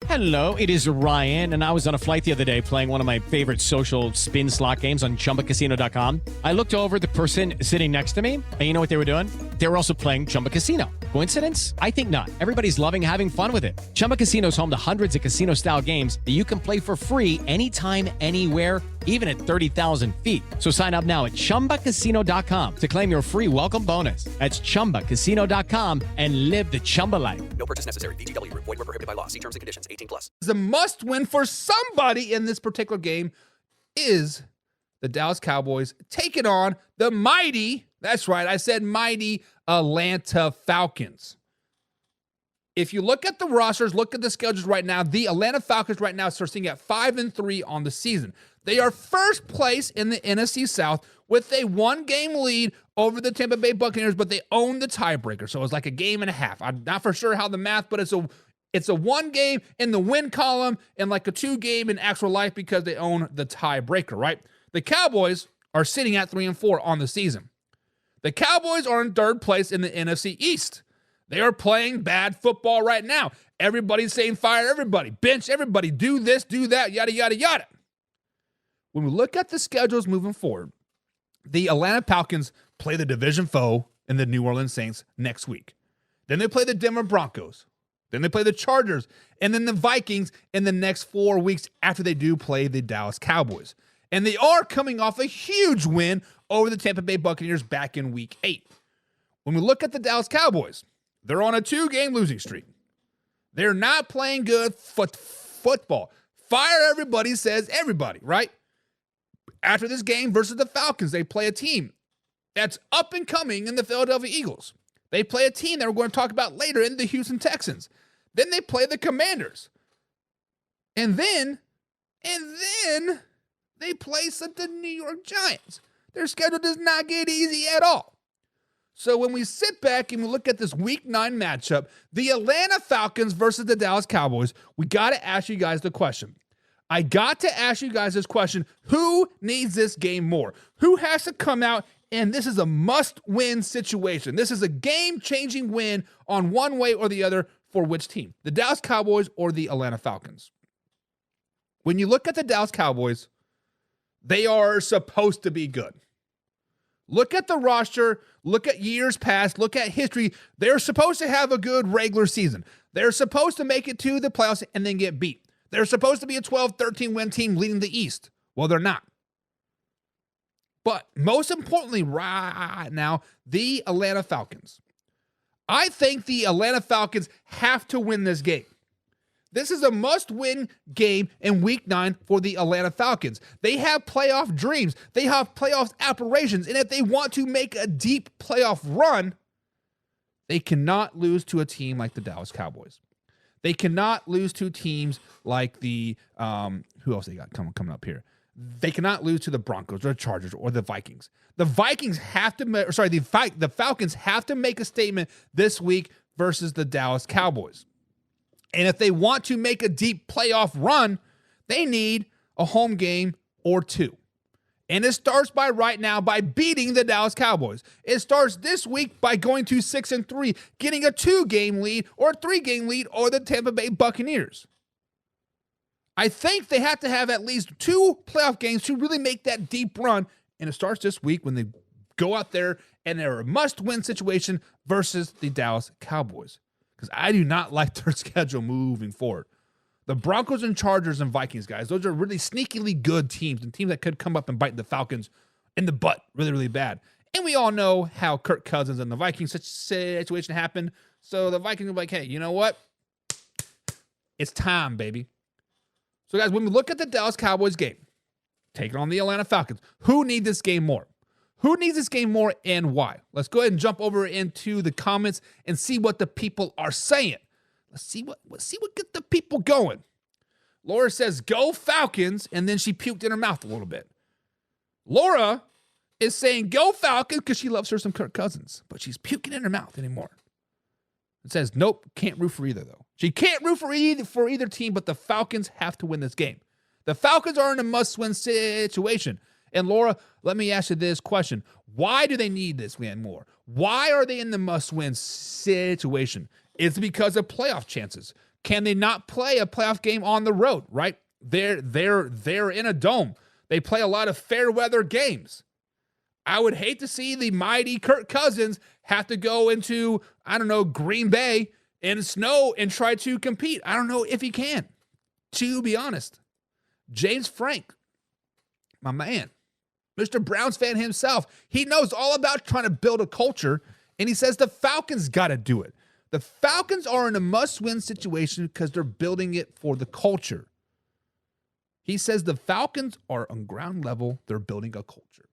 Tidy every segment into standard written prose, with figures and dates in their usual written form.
Hello, it is Ryan, and I was on a flight the other day playing one of my favorite social spin slot games on ChumbaCasino.com. I looked over at the person sitting next to me, and you know what they were doing? They were also playing Chumba Casino. Coincidence? I think not. Everybody's loving having fun with it. Chumba Casino is home to hundreds of casino-style games that you can play for free anytime, anywhere, even at 30,000 feet. So sign up now at ChumbaCasino.com to claim your free welcome bonus. That's ChumbaCasino.com and live the Chumba life. No purchase necessary. VGW. Void where prohibited by law. See terms and conditions. 18+. The must-win for somebody in this particular game is the Dallas Cowboys taking on the mighty, that's right, I said mighty Atlanta Falcons. If you look at the rosters, look at the schedules right now, the Atlanta Falcons right now are sitting at 5-3 on the season. They are first place in the NFC South with a one-game lead over the Tampa Bay Buccaneers, but they own the tiebreaker, so it's like a game and a half. I'm not for sure how the math, but it's a one game in the win column and like a 2 game in actual life because they own the tiebreaker, right? The Cowboys are sitting at 3-4 on the season. The Cowboys are in third place in the NFC East. They are playing bad football right now. Everybody's saying fire everybody, bench everybody, do this, do that, yada, yada, yada. When we look at the schedules moving forward, the Atlanta Falcons play the division foe in the New Orleans Saints next week. Then they play the Denver Broncos. Then they play the Chargers, and then the Vikings in the next 4 weeks after they do play the Dallas Cowboys. And they are coming off a huge win over the Tampa Bay Buccaneers back in Week 8. When we look at the Dallas Cowboys, they're on a 2-game losing streak. They're not playing good football. Fire everybody says everybody, right? After this game versus the Falcons, they play a team that's up and coming in the Philadelphia Eagles. They play a team that we're going to talk about later in the Houston Texans. Then they play the Commanders. And then they play the New York Giants. Their schedule does not get easy at all. So when we sit back and we look at this Week 9 matchup, the Atlanta Falcons versus the Dallas Cowboys, we got to ask you guys the question. I got to ask you guys this question. Who needs this game more? Who has to come out? And this is a must-win situation. This is a game-changing win on one way or the other for which team? The Dallas Cowboys or the Atlanta Falcons? When you look at the Dallas Cowboys, they are supposed to be good. Look at the roster. Look at years past. Look at history. They're supposed to have a good regular season. They're supposed to make it to the playoffs and then get beat. They're supposed to be a 12, 13-win team leading the East. Well, they're not. But most importantly right now, the Atlanta Falcons. I think the Atlanta Falcons have to win this game. This is a must-win game in Week 9 for the Atlanta Falcons. They have playoff dreams. They have playoff aspirations. And if they want to make a deep playoff run, they cannot lose to a team like the Dallas Cowboys. They cannot lose to teams like the, who else they got coming up here? They cannot lose to the Broncos or the Chargers or the Vikings. The Vikings have to, the Falcons have to make a statement this week versus the Dallas Cowboys. And if they want to make a deep playoff run, they need a home game or 2. And it starts by right now by beating the Dallas Cowboys. It starts this week by going to 6-3, getting a 2-game lead or a 3-game lead or the Tampa Bay Buccaneers. I think they have to have at least 2 playoff games to really make that deep run. And it starts this week when they go out there and they're a must-win situation versus the Dallas Cowboys. Because I do not like their schedule moving forward. The Broncos and Chargers and Vikings, guys, those are really sneakily good teams and teams that could come up and bite the Falcons in the butt really, really bad. And we all know how Kirk Cousins and the Vikings situation happened. So the Vikings are like, hey, you know what? It's time, baby. So, guys, when we look at the Dallas Cowboys game, taking on the Atlanta Falcons, who needs this game more? Who needs this game more and why? Let's go ahead and jump over into the comments and see what the people are saying. Let's see what get the people going. Laura says, go Falcons, and then she puked in her mouth a little bit. Laura is saying, go Falcons, because she loves her some Kirk Cousins, but she's puking in her mouth anymore. It says, nope, can't root for either, though. She can't root for either team, but the Falcons have to win this game. The Falcons are in a must-win situation. And Laura, let me ask you this question. Why do they need this win more? Why are they in the must-win situation? Is it because of playoff chances? Can they not play a playoff game on the road, right? They're in a dome. They play a lot of fair weather games. I would hate to see the mighty Kirk Cousins have to go into, Green Bay in snow and try to compete. I don't know if he can, to be honest. James Frank, my man, Mr. Browns fan himself, he knows all about trying to build a culture, and he says the Falcons got to do it. The Falcons are in a must-win situation because they're building it for the culture. He says the Falcons are on ground level. They're building a culture.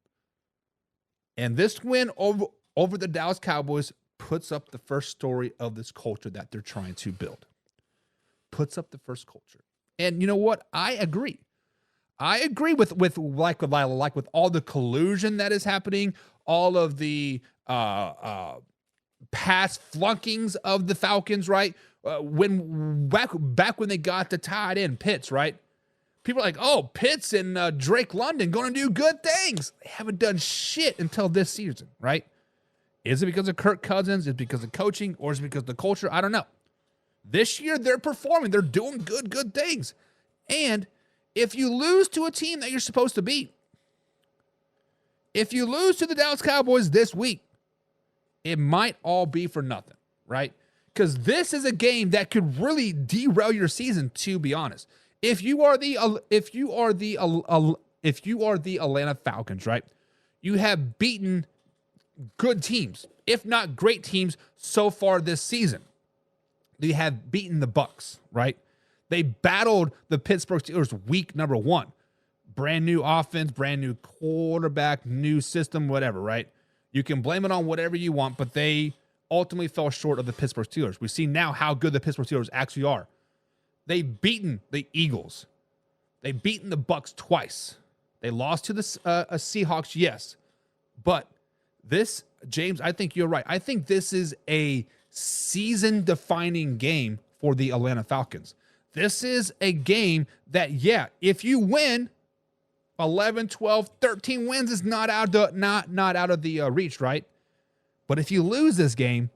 And this win over the Dallas Cowboys puts up the first story of this culture that they're trying to build. Puts up the first culture. And you know what? I agree. I agree with all the collusion that is happening, all of the past flunkings of the Falcons, right? Back when they got the tied in Pitts, right? People are like, oh, Pitts and Drake London going to do good things. They haven't done shit until this season, right? Is it because of Kirk Cousins? Is it because of coaching? Or is it because of the culture? I don't know. This year, they're performing. They're doing good things. And if you lose to a team that you're supposed to beat, if you lose to the Dallas Cowboys this week, it might all be for nothing, right? Because this is a game that could really derail your season, to be honest. If you are the Atlanta Falcons, right? You have beaten good teams, if not great teams, so far this season. They have beaten the Bucs, right? They battled the Pittsburgh Steelers week number 1. Brand new offense, brand new quarterback, new system, whatever, right? You can blame it on whatever you want, but they ultimately fell short of the Pittsburgh Steelers. We see now how good the Pittsburgh Steelers actually are. They've beaten the Eagles. They've beaten the Bucs twice. They lost to the Seahawks, yes. But this, James, I think you're right. I think this is a season-defining game for the Atlanta Falcons. This is a game that, if you win 11, 12, 13 wins is not out of the reach, right? But if you lose this game,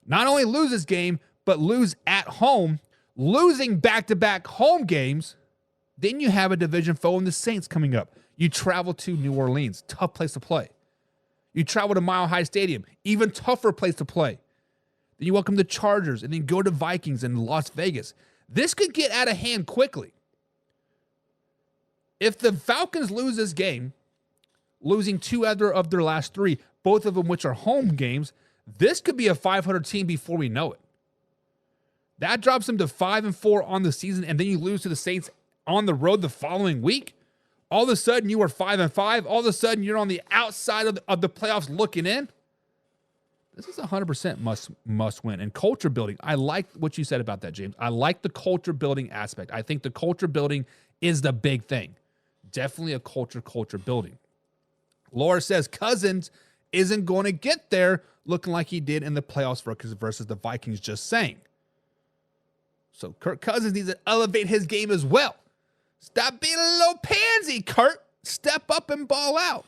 not only lose this game, but lose at home, losing back-to-back home games, then you have a division foe in the Saints coming up. You travel to New Orleans, tough place to play. You travel to Mile High Stadium, even tougher place to play. Then you welcome the Chargers and then go to Vikings and Las Vegas. This could get out of hand quickly. If the Falcons lose this game, losing 2 other of their last 3, both of them which are home games, this could be a 500 team before we know it. That drops them to 5-4 on the season, and then you lose to the Saints on the road the following week. All of a sudden, you are 5-5. All of a sudden, you're on the outside of the playoffs looking in. This is 100% must win. And culture building, I like what you said about that, James. I like the culture building aspect. I think the culture building is the big thing. Definitely a culture building. Laura says Cousins isn't going to get there looking like he did in the playoffs versus the Vikings, just saying. So Kirk Cousins needs to elevate his game as well. Stop being a little pansy, Kurt. Step up and ball out.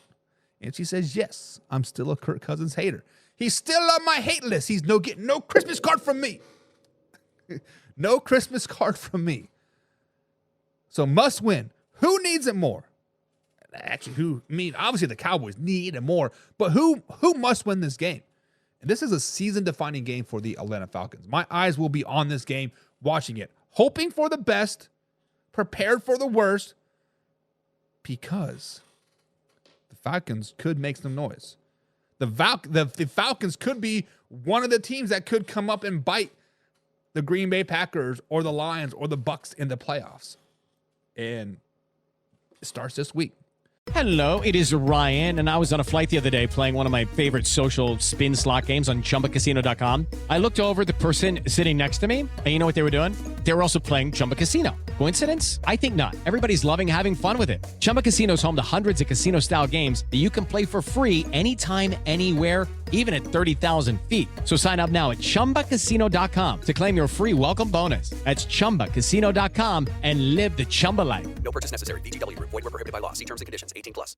And she says, yes, I'm still a Kirk Cousins hater. He's still on my hate list. He's getting no Christmas card from me. No Christmas card from me. So must win. Who needs it more? Actually, obviously the Cowboys need it more, but who must win this game? And this is a season-defining game for the Atlanta Falcons. My eyes will be on this game, watching it, hoping for the best, prepared for the worst, because the Falcons could make some noise. The Falcons could be one of the teams that could come up and bite the Green Bay Packers or the Lions or the Bucs in the playoffs. And it starts this week. Hello, it is Ryan, and I was on a flight the other day playing one of my favorite social spin slot games on ChumbaCasino.com. I looked over at the person sitting next to me, and you know what they were doing? They were also playing Chumba Casino. Coincidence? I think not. Everybody's loving having fun with it. Chumba Casino is home to hundreds of casino-style games that you can play for free anytime, anywhere, even at 30,000 feet. So sign up now at ChumbaCasino.com to claim your free welcome bonus. That's ChumbaCasino.com and live the Chumba life. No purchase necessary. VGW. Void where prohibited by law. See terms and conditions. 18+.